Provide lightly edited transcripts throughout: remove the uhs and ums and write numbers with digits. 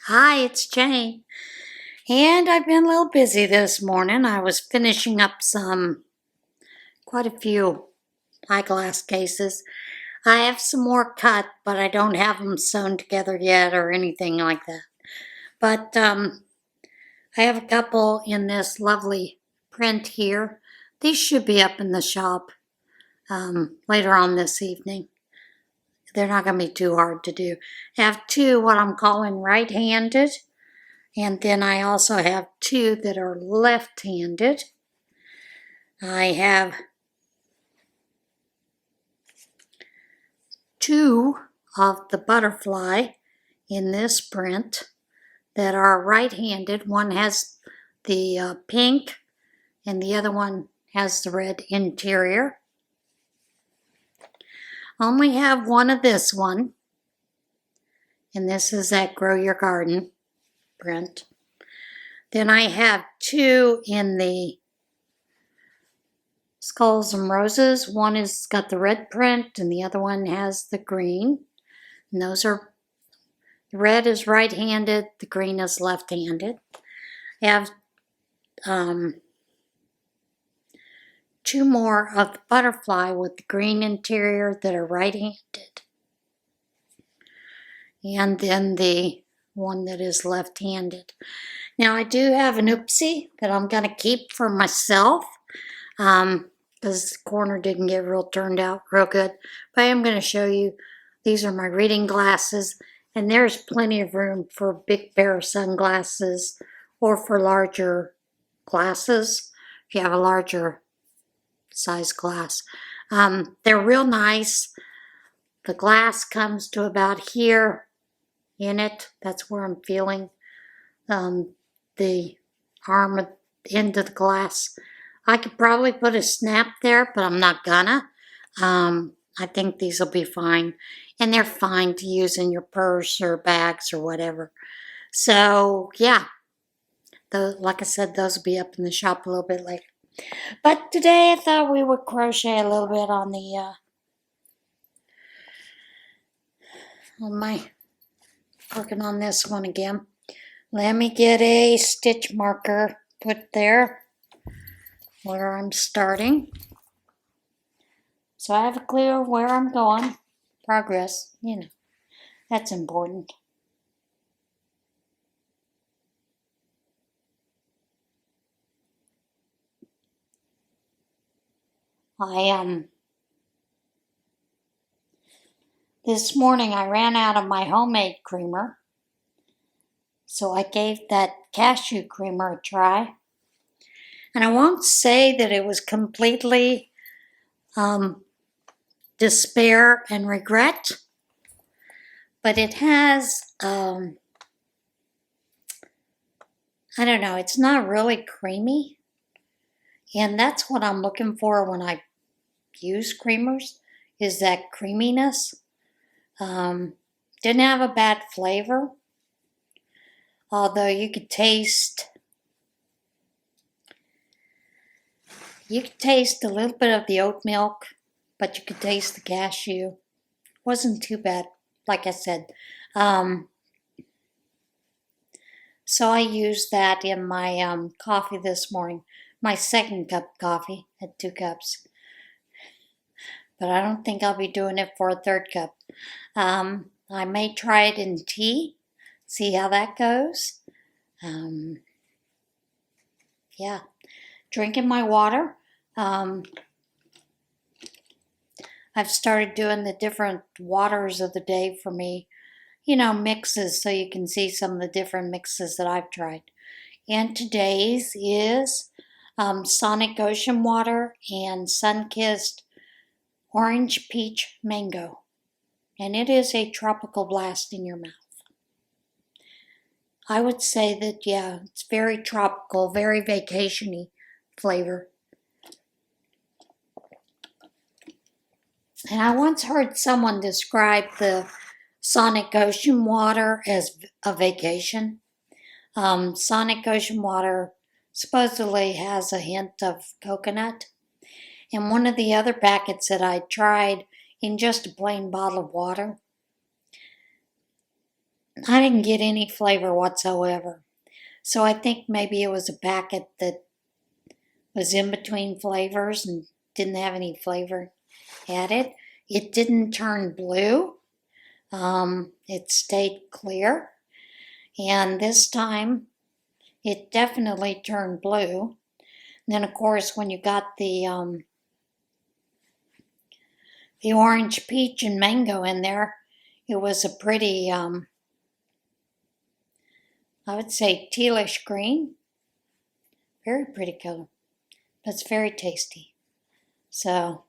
Hi, it's Jane. And I've been a little busy this morning. I was finishing up quite a few eyeglass cases. I have some more cut, but I don't have them sewn together yet or anything like that. But I have a couple in this lovely print here. These should be up in the shop later on this evening. They're not going to be too hard to do. I have two what I'm calling right-handed. And then I also have two that are left-handed. I have two of the butterfly in this print that are right-handed. One has the pink and the other one has the red interior. I only have one of this one, and this is that Grow Your Garden print. Then I have two in the Skulls and Roses. One has got the red print and the other one has the green. And those are, the red is right-handed, the green is left-handed. I have two more of the butterfly with the green interior that are right-handed. And then the one that is left-handed. Now I do have an oopsie that I'm going to keep for myself because the corner didn't get turned out real good. But I am going to show you, these are my reading glasses, and there's plenty of room for a big pair of sunglasses or for larger glasses if you have a larger size glass. They're real nice. The glass comes to about here in it. That's where I'm feeling the arm end of the glass. I could probably put a snap there, but I'm not gonna. I think these will be fine. And they're fine to use in your purse or bags or whatever. So, yeah. Like I said, those will be up in the shop a little bit later. But today I thought we would crochet a little bit on working on this one again. Let me get a stitch marker put there where I'm starting. So I have a clue where I'm going. Progress, that's important. This morning I ran out of my homemade creamer. So I gave that cashew creamer a try. And I won't say that it was completely despair and regret, but it has, I don't know, it's not really creamy. And that's what I'm looking for when I use creamers, is that creaminess. Didn't have a bad flavor, although you could taste a little bit of the oat milk, but you could taste the cashew. Wasn't too bad, like I said. So I used that in my coffee this morning. My second cup of coffee, had 2 cups. But I don't think I'll be doing it for a third cup. I may try it in tea, see how that goes. Yeah, drinking my water. I've started doing the different waters of the day for me, mixes, so you can see some of the different mixes that I've tried. And today's is Sonic Ocean Water and Sun-Kissed Orange Peach Mango. And it is a tropical blast in your mouth. I would say that, yeah, it's very tropical, very vacation-y flavor. And I once heard someone describe the Sonic Ocean Water as a vacation. Sonic Ocean Water supposedly has a hint of coconut. And one of the other packets that I tried in just a plain bottle of water, I didn't get any flavor whatsoever. So I think maybe it was a packet that was in between flavors and didn't have any flavor added. It didn't turn blue. It stayed clear. And this time it definitely turned blue. And then of course when you got the orange, peach, and mango in there, it was a pretty, I would say tealish green. Very pretty color. But it's very tasty. So,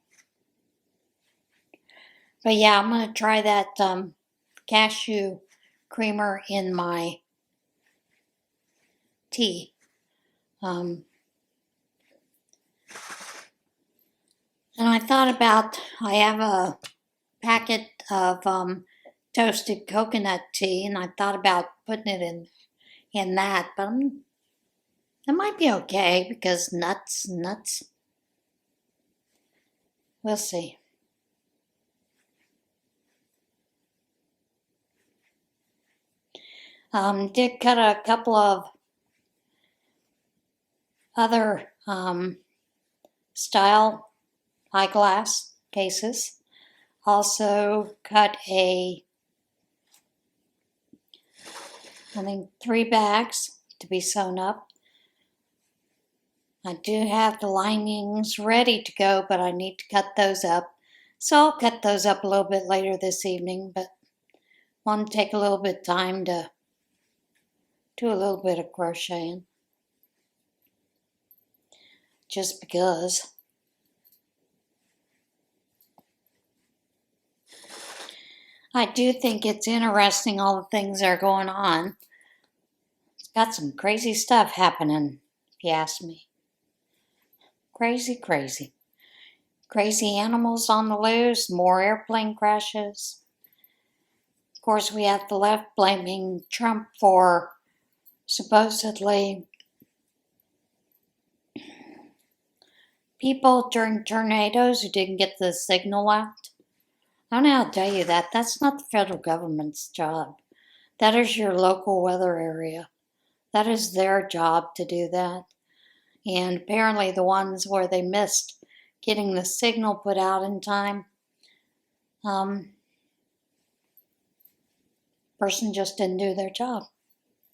but yeah, I'm going to try that cashew creamer in my tea. And I thought about, I have a packet of toasted coconut tea, and I thought about putting it in that, but it might be okay because nuts. We'll see. Did cut a couple of other style eyeglass cases. Also cut I think 3 bags to be sewn up. I do have the linings ready to go, but I need to cut those up. So I'll cut those up a little bit later this evening, but want to take a little bit of time to do a little bit of crocheting. Just because. I do think it's interesting all the things that are going on. It's got some crazy stuff happening, if you ask me. Crazy. Crazy animals on the loose, more airplane crashes. Of course, we have the left blaming Trump for supposedly people during tornadoes who didn't get the signal out. I don't know how to tell you that. That's not the federal government's job. That is your local weather area. That is their job to do that. And apparently the ones where they missed getting the signal put out in time, person just didn't do their job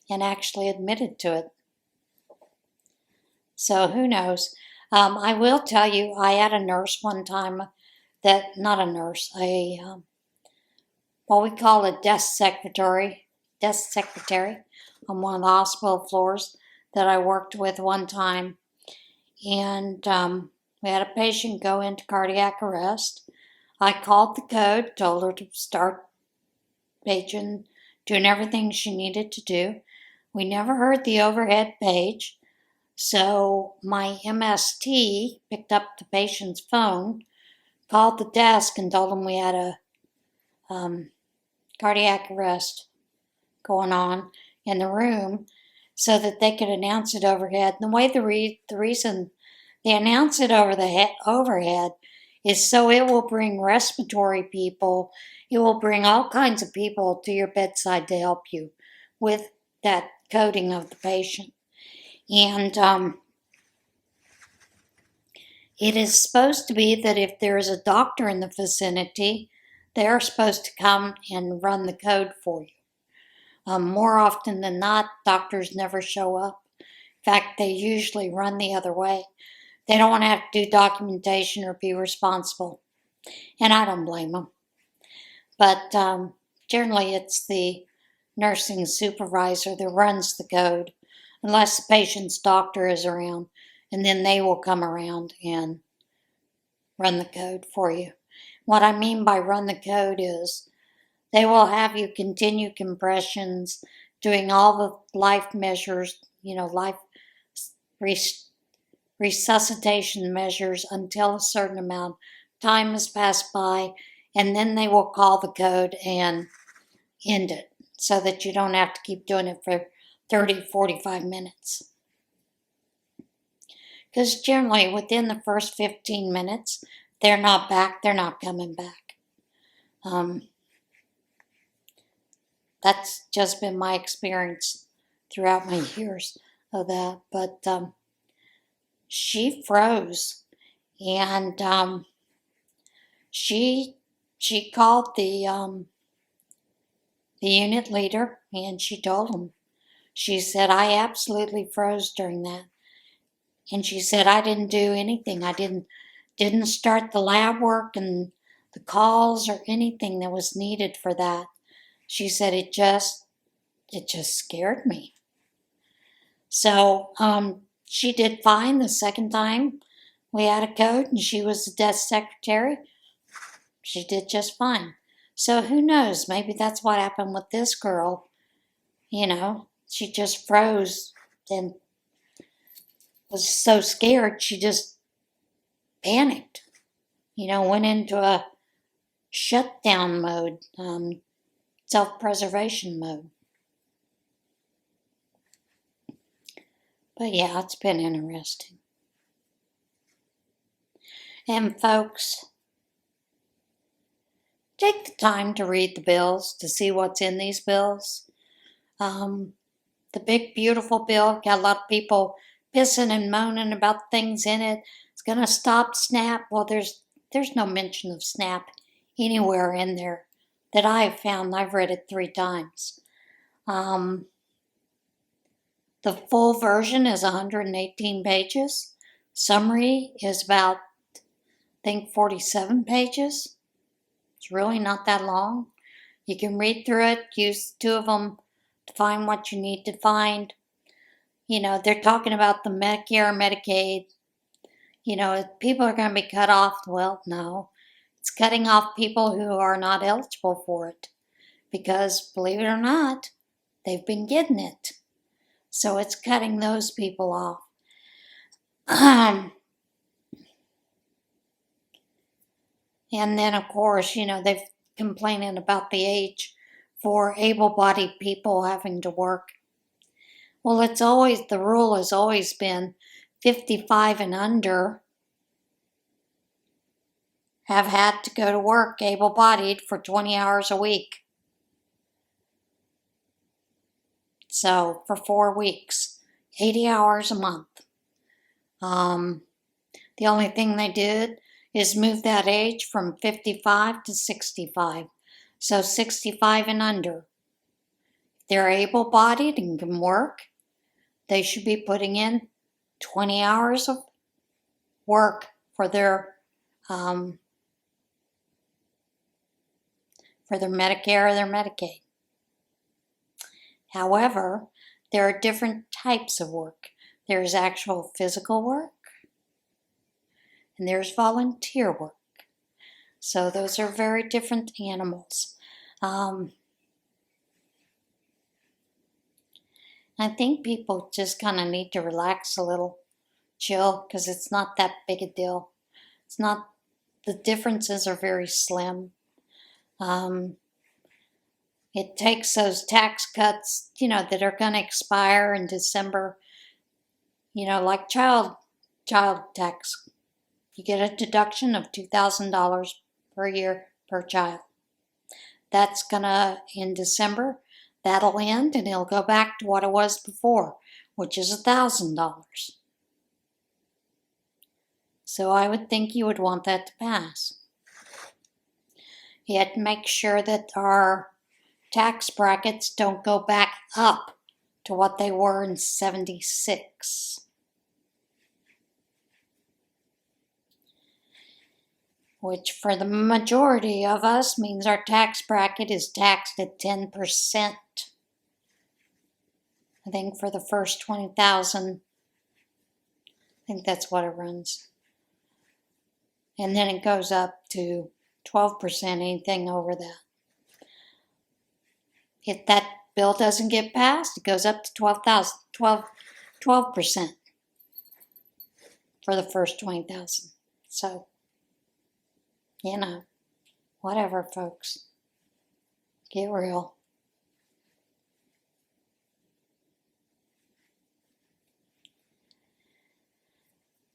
and actually admitted to it. So who knows? I will tell you, I had a nurse one time not a nurse, what we call a desk secretary on one of the hospital floors that I worked with one time. And we had a patient go into cardiac arrest. I called the code, told her to start paging, doing everything she needed to do. We never heard the overhead page. So my MST picked up the patient's phone, called the desk, and told them we had a cardiac arrest going on in the room so that they could announce it overhead. And the way the reason they announce it overhead is so it will bring respiratory people, it will bring all kinds of people to your bedside to help you with that coding of the patient. And it is supposed to be that if there is a doctor in the vicinity, they're supposed to come and run the code for you. More often than not, doctors never show up. In fact, they usually run the other way. They don't want to have to do documentation or be responsible. And I don't blame them. But generally it's the nursing supervisor that runs the code, unless the patient's doctor is around. And then they will come around and run the code for you. What I mean by run the code is they will have you continue compressions, doing all the life measures, life resuscitation measures until a certain amount of time has passed by, and then they will call the code and end it so that you don't have to keep doing it for 30, 45 minutes. Because generally within the first 15 minutes, they're not back, they're not coming back. that's just been my experience throughout my years of that. But she froze, and she called the unit leader, and she told him. She said, I absolutely froze during that. And she said, I didn't do anything. I didn't start the lab work and the calls or anything that was needed for that. She said it just scared me. So she did fine the second time we had a code and she was the desk secretary. She did just fine. So who knows? Maybe that's what happened with this girl. You know, she just froze and was so scared she just panicked. You know, went into a shutdown mode, self-preservation mode. But yeah, it's been interesting. And folks, take the time to read the bills, to see what's in these bills. The big beautiful bill got a lot of people pissing and moaning about things in it. It's going to stop SNAP. Well, there's no mention of SNAP anywhere in there that I have found. I've read it 3 times. The full version is 118 pages. Summary is about, I think, 47 pages. It's really not that long. You can read through it, use 2 of them to find what you need to find. You know, they're talking about the Medicare, Medicaid. You know, people are going to be cut off. Well, no. It's cutting off people who are not eligible for it. Because, believe it or not, they've been getting it. So it's cutting those people off. And then, of course, you know, they've complaining about the age for able-bodied people having to work. Well, the rule has always been 55 and under have had to go to work able-bodied for 20 hours a week. So, for 4 weeks, 80 hours a month. The only thing they did is move that age from 55 to 65. So 65 and under. If they're able-bodied and can work, they should be putting in 20 hours of work for their Medicare or their Medicaid. However, there are different types of work. There's actual physical work, and there's volunteer work. So those are very different animals. I think people just kind of need to relax a little, chill, because it's not that big a deal. It's not, the differences are very slim. It takes those tax cuts, you know, that are going to expire in December, you know, like child tax. You get a deduction of $2,000 per year per child. That's gonna, in December, that'll end and it'll go back to what it was before, which is $1,000. So I would think you would want that to pass. Yet make sure that our tax brackets don't go back up to what they were in '76. Which for the majority of us means our tax bracket is taxed at 10%. I think for the first 20,000, I think that's what it runs. And then it goes up to 12%, anything over that. If that bill doesn't get passed, it goes up to 12% for the first 20,000. So, you know, whatever, folks. Get real.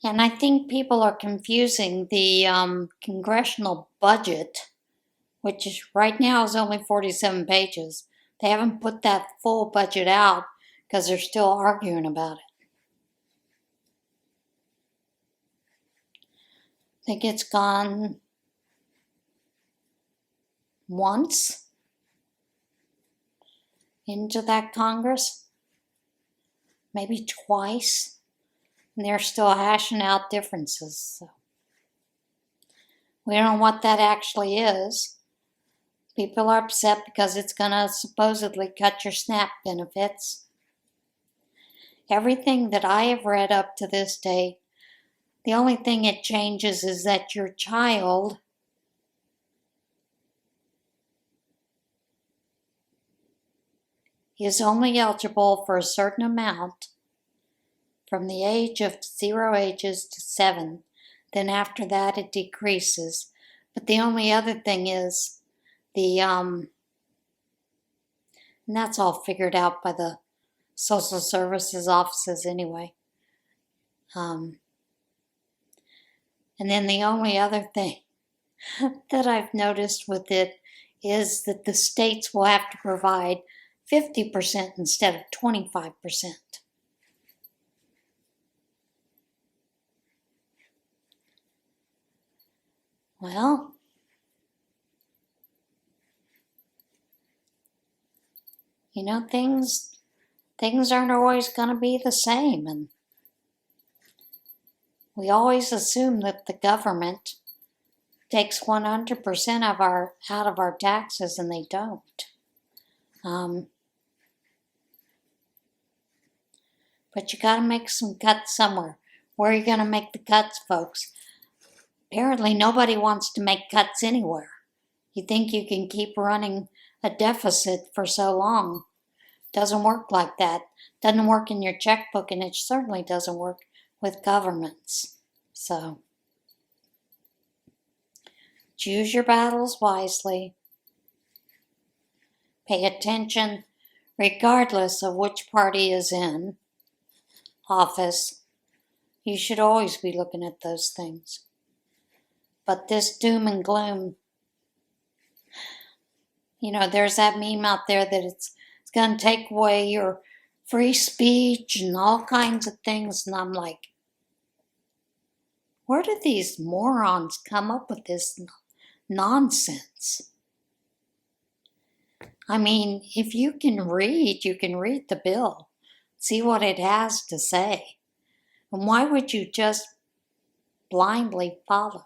And I think people are confusing the congressional budget, which is right now is only 47 pages, They haven't put that full budget out because they're still arguing about it. I think it's gone once into that Congress, maybe twice, and they're still hashing out differences. So we don't know what that actually is. People are upset because it's going to supposedly cut your SNAP benefits. Everything that I have read up to this date, the only thing it changes is that your child is only eligible for a certain amount from the age of 0 ages to 7. Then after that it decreases. But the only other thing is and that's all figured out by the social services offices anyway. And then the only other thing that I've noticed with it is that the states will have to provide 50% instead of 25%. Well, you know, things aren't always going to be the same, and we always assume that the government takes 100% out of our taxes, and they don't. But you got to make some cuts somewhere. Where are you going to make the cuts, folks? Apparently nobody wants to make cuts anywhere. You think you can keep running a deficit for so long. Doesn't work like that. Doesn't work in your checkbook, and it certainly doesn't work with governments. So choose your battles wisely. Pay attention regardless of which party is in office. You should always be looking at those things. But this doom and gloom, you know, there's that meme out there that it's going to take away your free speech and all kinds of things. And I'm like, where do these morons come up with this nonsense? I mean, if you can read the bill, see what it has to say. And why would you just blindly follow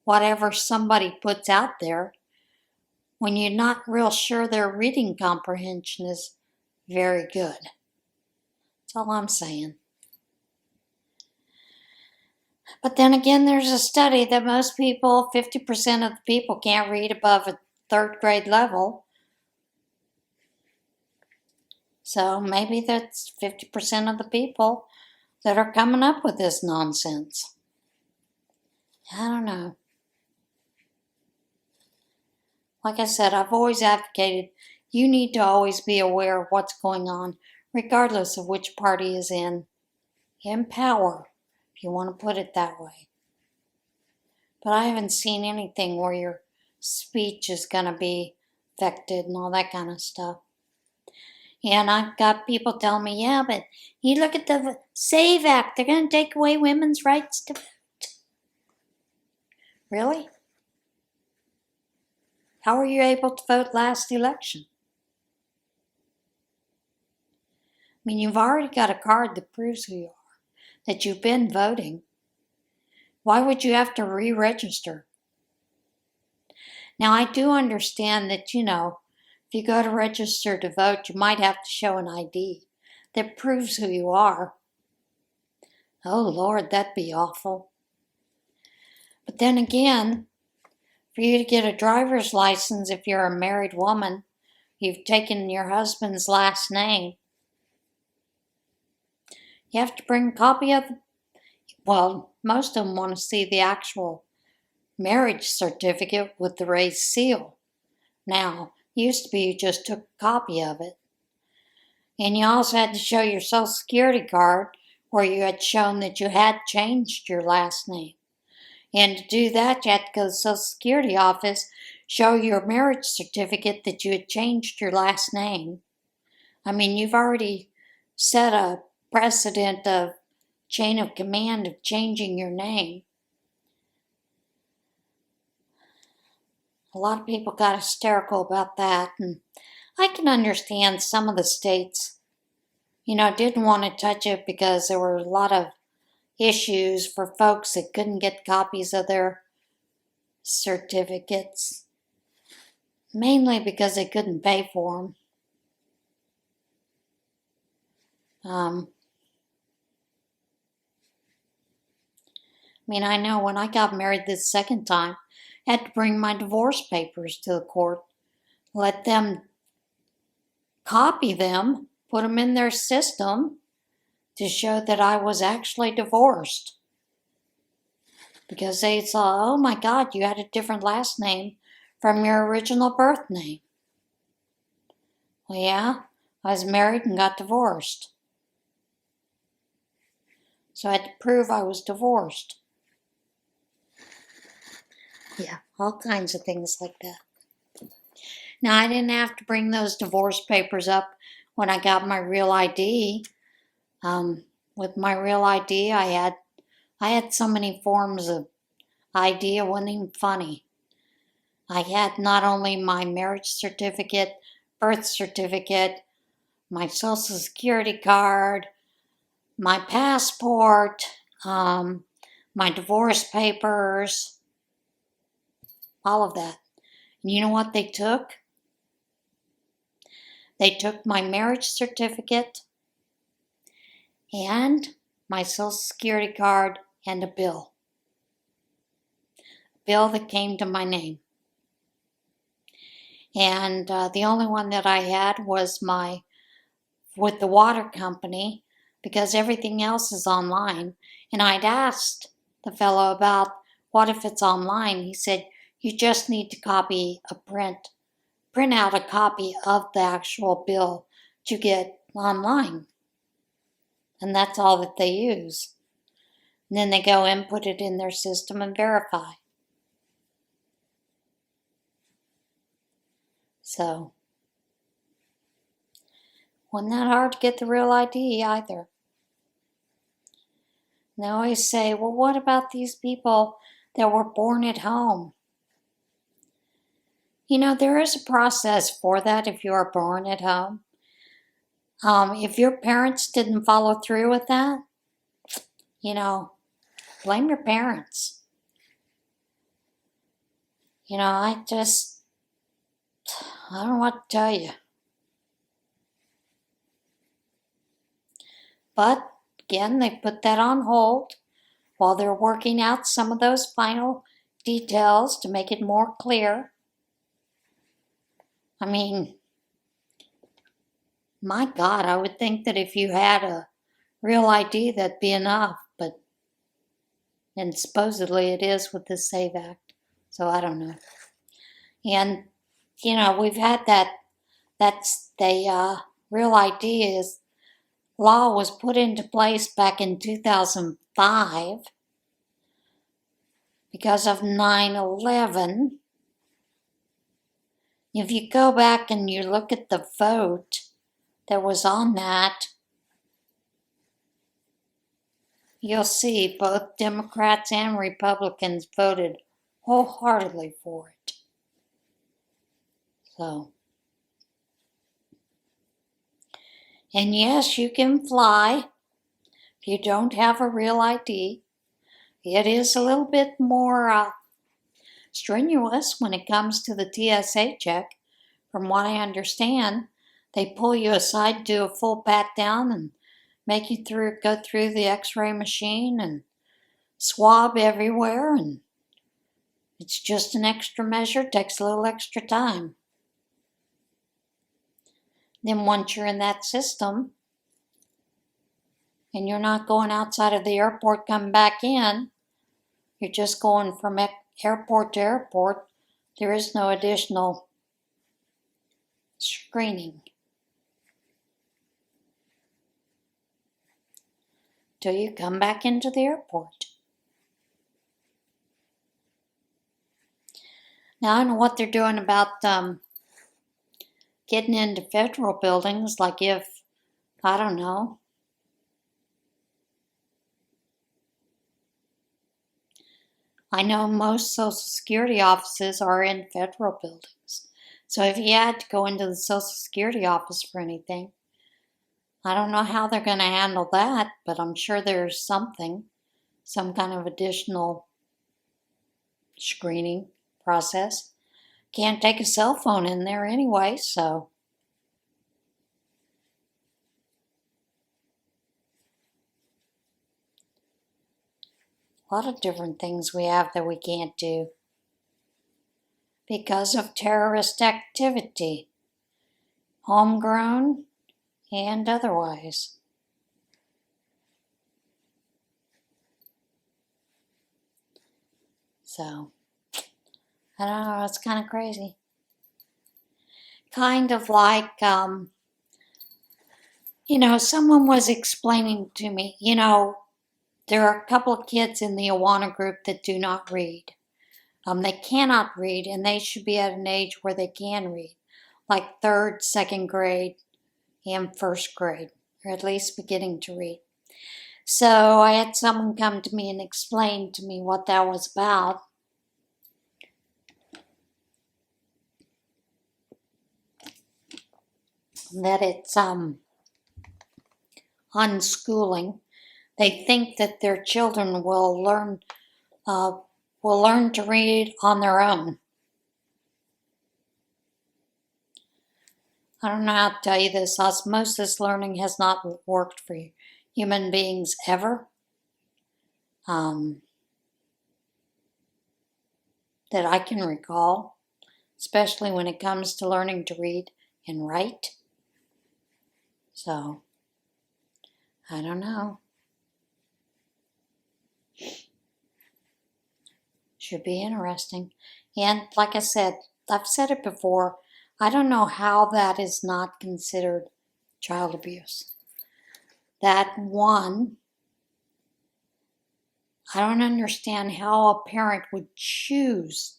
whatever somebody puts out there when you're not real sure their reading comprehension is very good? That's all I'm saying. But then again, there's a study that most people, 50% of the people, can't read above a 3rd grade level. So maybe that's 50% of the people that are coming up with this nonsense. I don't know. Like I said, I've always advocated you need to always be aware of what's going on, regardless of which party is in power, if you want to put it that way. But I haven't seen anything where your speech is going to be affected and all that kind of stuff. And I've got people telling me, yeah, but you look at the SAVE Act, they're going to take away women's rights to vote. Really? How were you able to vote last election? I mean, you've already got a card that proves who you are, that you've been voting. Why would you have to re-register? Now, I do understand that, you know, if you go to register to vote, you might have to show an ID that proves who you are. Oh, Lord, that'd be awful. But then again, for you to get a driver's license if you're a married woman, you've taken your husband's last name. You have to bring a copy of well, most of them want to see the actual marriage certificate with the raised seal. Now, used to be you just took a copy of it. And you also had to show your Social Security card where you had shown that you had changed your last name. And to do that, you had to go to the Social Security office, show your marriage certificate that you had changed your last name. I mean, you've already set a precedent of chain of command of changing your name. A lot of people got hysterical about that, and I can understand some of the states, didn't want to touch it because there were a lot of issues for folks that couldn't get copies of their certificates, mainly because they couldn't pay for them. I know when I got married this second time, I had to bring my divorce papers to the court, let them copy them, put them in their system to show that I was actually divorced. Because they saw, oh my God, you had a different last name from your original birth name. Well, yeah, I was married and got divorced. So I had to prove I was divorced. Yeah, all kinds of things like that. Now, I didn't have to bring those divorce papers up when I got my real ID. With my real ID, I had so many forms of ID, it wasn't even funny. I had not only my marriage certificate, birth certificate, my social security card, my passport, my divorce papers, all of that. And you know what they took? They took my marriage certificate and my social security card and a bill. A bill that came to my name. And the only one that I had was with the water company, because everything else is online. And I'd asked the fellow about what if it's online. He said, you just need to print out a copy of the actual bill to get online. And that's all that they use. And then they go and put it in their system and verify. So, wasn't that hard to get the real ID either. And they always say, well, what about these people that were born at home? There is a process for that if you are born at home. If your parents didn't follow through with that, blame your parents. I don't know what to tell you. But, again, they put that on hold while they're working out some of those final details to make it more clear. My God, I would think that if you had a real ID, that'd be enough, and supposedly it is with the SAVE Act, so I don't know. And, we've had the real ID law was put into place back in 2005 because of 9/11. If you go back and you look at the vote that was on that, you'll see both Democrats and Republicans voted wholeheartedly for it. So, and yes, you can fly if you don't have a real ID. It is a little bit more strenuous when it comes to the TSA check. From what I understand, they pull you aside, do a full pat down, and make you go through the x-ray machine and swab everywhere, and it's just an extra measure, takes a little extra time. Then once you're in that system, and you're not going outside of the airport, coming back in, you're just going from airport to airport, there is no additional screening till you come back into the airport. Now, I don't know what they're doing about getting into federal buildings, like if, I don't know. I know most Social Security offices are in federal buildings. So if you had to go into the Social Security office for anything, I don't know how they're going to handle that, but I'm sure there's something, some kind of additional screening process. Can't take a cell phone in there anyway, so. A lot of different things we have that we can't do because of terrorist activity, homegrown and otherwise. So, I don't know, it's kind of crazy. Kind of like, someone was explaining to me, there are a couple of kids in the Awana group that do not read. They cannot read, and they should be at an age where they can read, like 3rd, 2nd grade, and 1st grade, or at least beginning to read. So I had someone come to me and explain to me what that was about. That it's unschooling. They think that their children will learn to read on their own. I don't know how to tell you this. Osmosis learning has not worked for human beings ever. That I can recall, especially when it comes to learning to read and write. So, I don't know. Should be interesting. And like I said, I've said it before, I don't know how that is not considered child abuse. That one, I don't understand how a parent would choose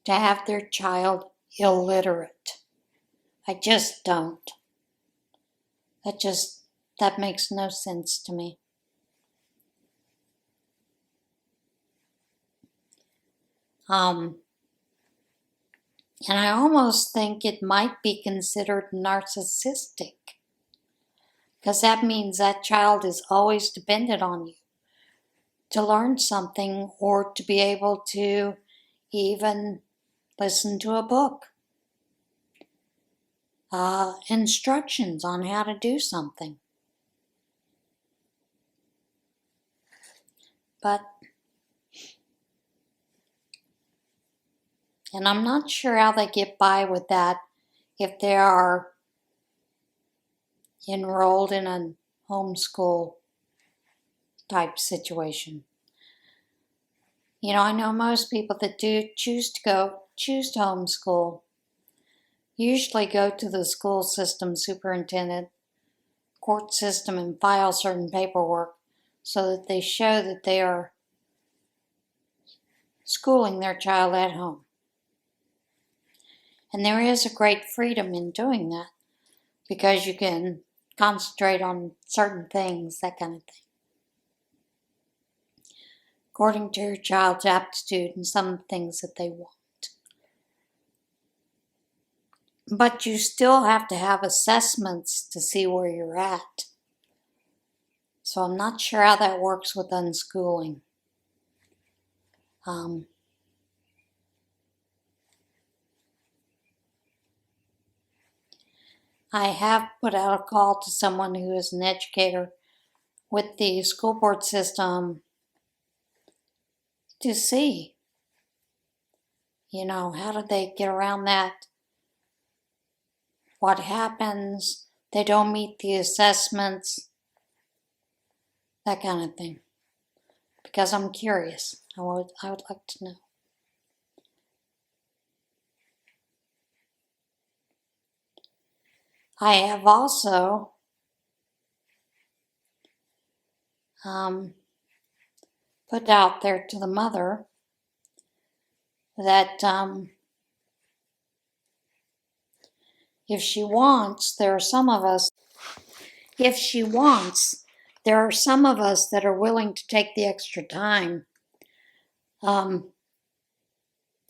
to have their child illiterate. I just don't. That makes no sense to me. And I almost think it might be considered narcissistic, because that means that child is always dependent on you to learn something or to be able to even listen to a book. Instructions on how to do something. And I'm not sure how they get by with that if they are enrolled in a homeschool type situation. I know most people that do choose to homeschool usually go to the school system superintendent, court system, and file certain paperwork so that they show that they are schooling their child at home. And there is a great freedom in doing that because you can concentrate on certain things, that kind of thing, according to your child's aptitude and some things that they want. But you still have to have assessments to see where you're at. So I'm not sure how that works with unschooling. I have put out a call to someone who is an educator with the school board system to see, how do they get around that? What happens? They don't meet the assessments, that kind of thing. Because I'm curious. I would like to know. I have also put out there to the mother that if she wants, there are some of us, if she wants, there are some of us that are willing to take the extra time,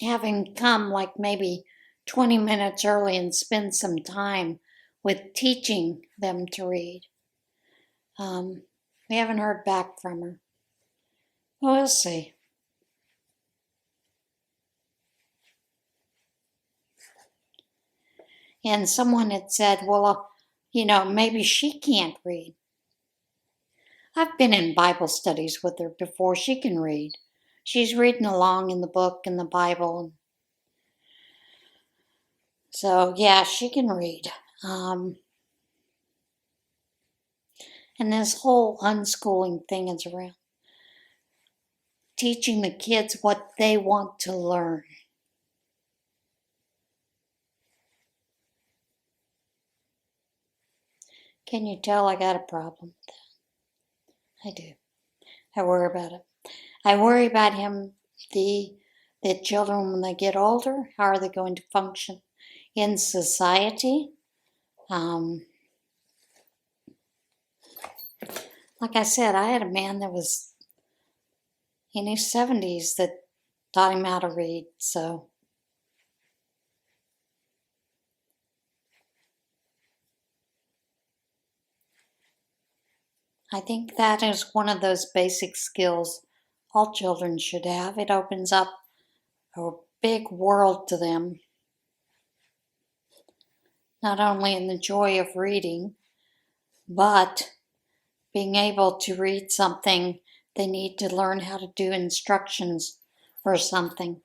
having come like maybe 20 minutes early and spend some time with teaching them to read. We haven't heard back from her. Well, we'll see. And someone had said, well, maybe she can't read. I've been in Bible studies with her before. She can read. She's reading along in the book and the Bible. So, yeah, she can read. And this whole unschooling thing is around teaching the kids what they want to learn. Can you tell I got a problem with that? I do. I worry about it. I worry about the children when they get older. How are they going to function in society? Like I said, I had a man that was in his 70s that taught him how to read, so I think that is one of those basic skills all children should have. It opens up a big world to them, not only in the joy of reading, but being able to read something they need to learn how to do instructions for something.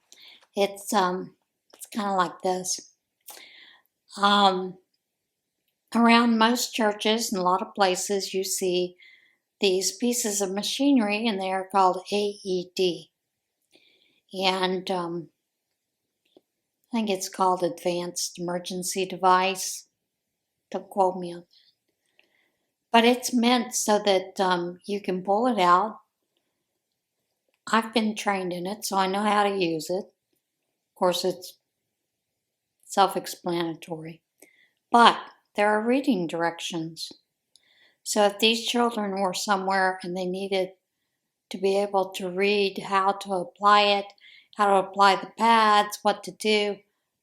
It's kind of like this. Around most churches and a lot of places, you see these pieces of machinery, and they are called AED. And I think it's called Advanced Emergency Device. Don't quote me on that. But it's meant so that you can pull it out. I've been trained in it, so I know how to use it. Of course, it's self-explanatory. But there are reading directions. So if these children were somewhere and they needed to be able to read how to apply it, how to apply the pads, what to do,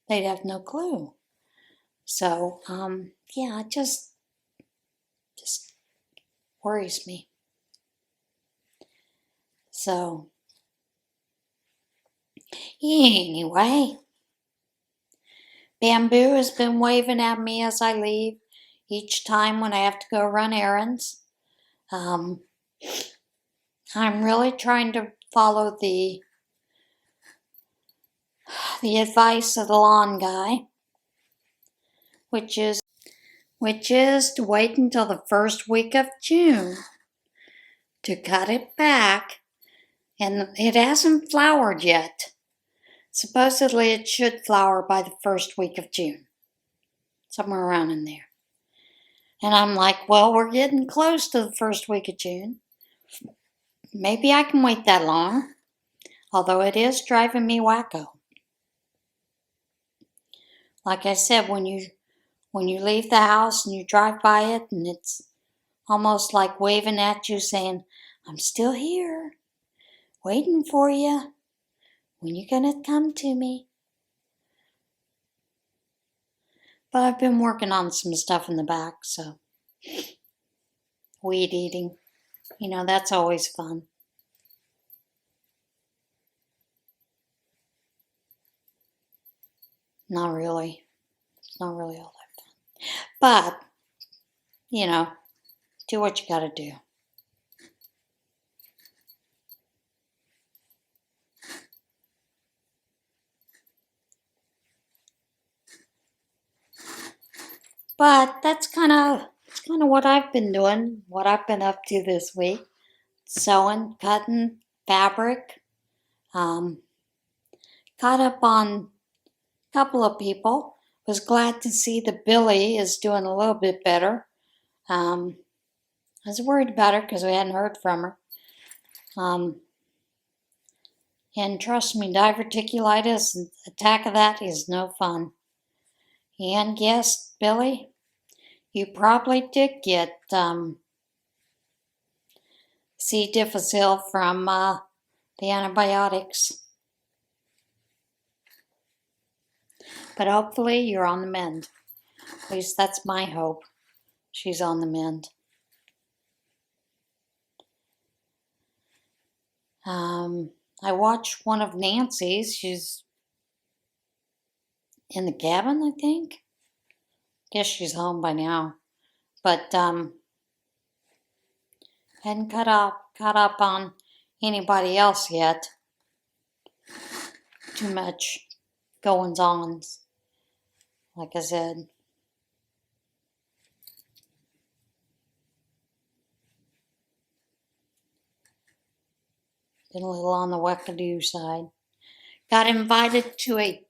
they'd have no clue. So, yeah, it just worries me. So, anyway, Bamboo has been waving at me as I leave each time when I have to go run errands. I'm really trying to follow the advice of the lawn guy, which is to wait until the first week of June to cut it back, and it hasn't flowered yet. Supposedly it should flower by the first week of June, somewhere around in there. And I'm like, well, we're getting close to the first week of June. Maybe I can wait that long, although it is driving me wacko. Like I said, when you leave the house and you drive by it, and it's almost like waving at you saying, I'm still here, waiting for you. When you gonna come to me? But I've been working on some stuff in the back, so weed eating, that's always fun. Not really. It's not really all that fun. But, do what you gotta do. But that's kind of what I've been doing, what I've been up to this week. Sewing, cutting, fabric. Caught up on a couple of people. Was glad to see that Billy is doing a little bit better. I was worried about her because we hadn't heard from her. And trust me, diverticulitis, attack of that is no fun. And yes, Billy, you probably did get C. difficile from the antibiotics. But hopefully you're on the mend. At least that's my hope. She's on the mend. I watched one of Nancy's. She's in the cabin, I think. Guess she's home by now. But hadn't caught up on anybody else yet. Too much goings-ons, like I said. Been a little on the wackadoo side. Got invited to a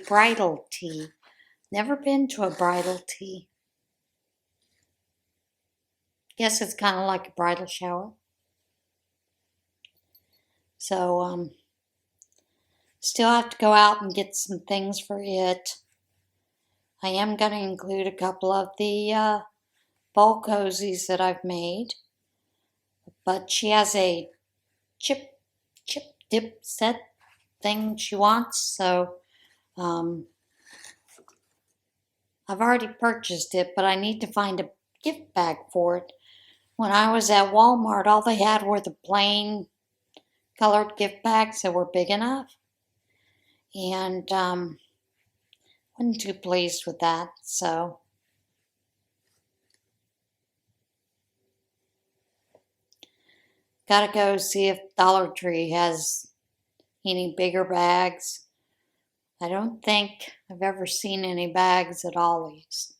bridal tea. Never been to a bridal tea. Guess it's kind of like a bridal shower. So, still have to go out and get some things for it. I am going to include a couple of the bowl cozies that I've made. But she has a chip dip set thing she wants, so I've already purchased it, but I need to find a gift bag for it. When I was at Walmart, all they had were the plain colored gift bags that were big enough, and wasn't too pleased with that, so gotta go see if Dollar Tree has any bigger bags. I don't think I've ever seen any bags at Ollie's.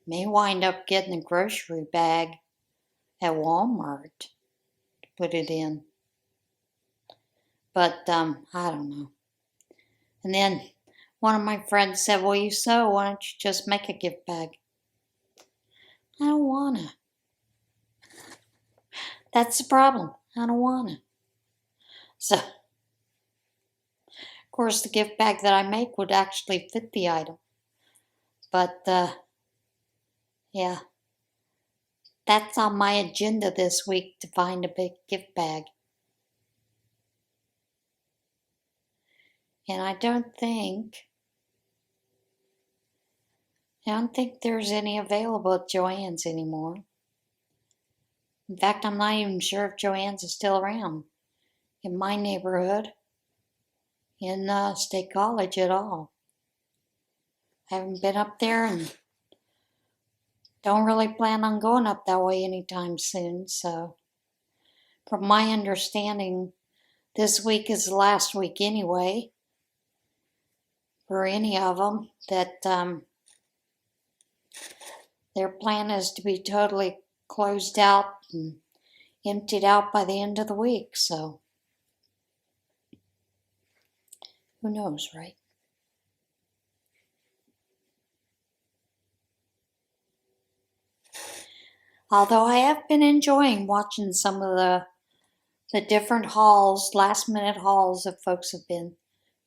May wind up getting a grocery bag at Walmart to put it in. But I don't know. And then one of my friends said, well, you sew, why don't you just make a gift bag? I don't wanna. That's the problem. I don't wanna. So, of course, the gift bag that I make would actually fit the item. But, yeah. That's on my agenda this week, to find a big gift bag. And I don't think there's any available at Joann's anymore. In fact, I'm not even sure if Joann's is still around in my neighborhood, in State College at all. I haven't been up there and don't really plan on going up that way anytime soon. So, from my understanding, this week is the last week anyway for any of them, that their plan is to be totally closed out and emptied out by the end of the week. So, who knows, right? Although I have been enjoying watching some of the different hauls, last minute hauls that folks have been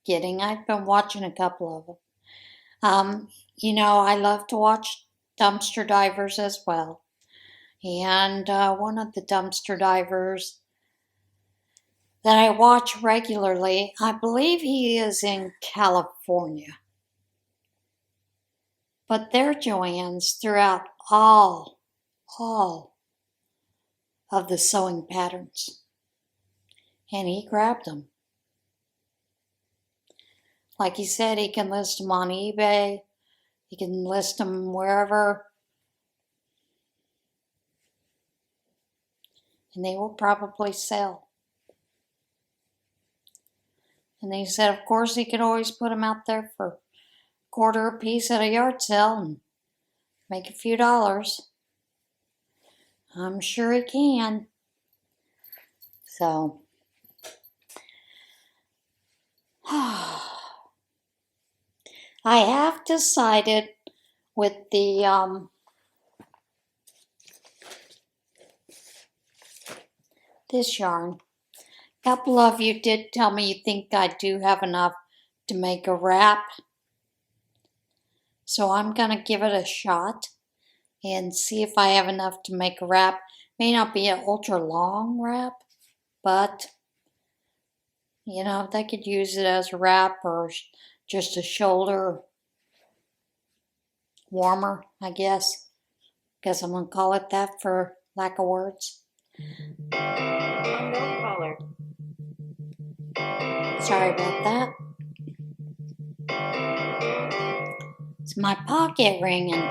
getting. I've been watching a couple of them. I love to watch dumpster divers as well. And one of the dumpster divers that I watch regularly, I believe he is in California. But they're Joann's throughout all of the sewing patterns. And he grabbed them. Like he said, he can list them on eBay. He can list them wherever. And they will probably sell. And he said, of course, he could always put them out there for a quarter a piece at a yard sale and make a few dollars. I'm sure he can. So, I have decided with the this yarn. A couple of you did tell me you think I do have enough to make a wrap. So I'm going to give it a shot and see if I have enough to make a wrap. May not be an ultra long wrap, but you know, they could use it as a wrap or just a shoulder warmer, I guess. Guess I'm going to call it that for lack of words. Unknown caller. Sorry about that. It's my pocket ringing.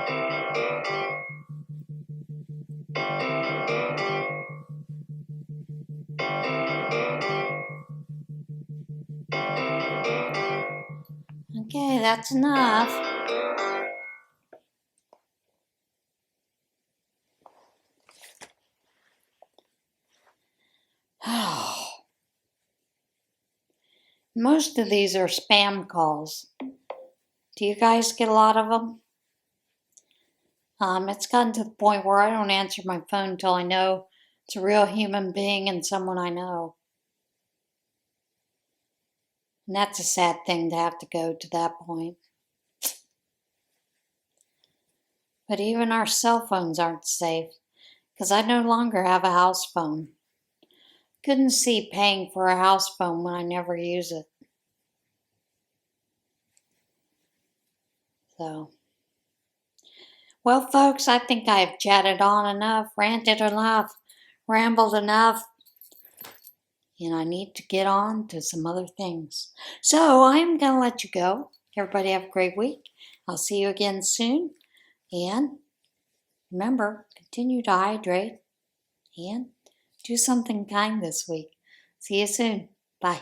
Okay, that's enough. Most of these are spam calls. Do you guys get a lot of them? It's gotten to the point where I don't answer my phone until I know it's a real human being and someone I know. And that's a sad thing to have to go to that point. But even our cell phones aren't safe, because I no longer have a house phone. Couldn't see paying for a house phone when I never use it. So, well, folks, I think I've chatted on enough, ranted enough, rambled enough, and I need to get on to some other things. So I'm going to let you go. Everybody have a great week. I'll see you again soon. And remember, continue to hydrate and do something kind this week. See you soon. Bye.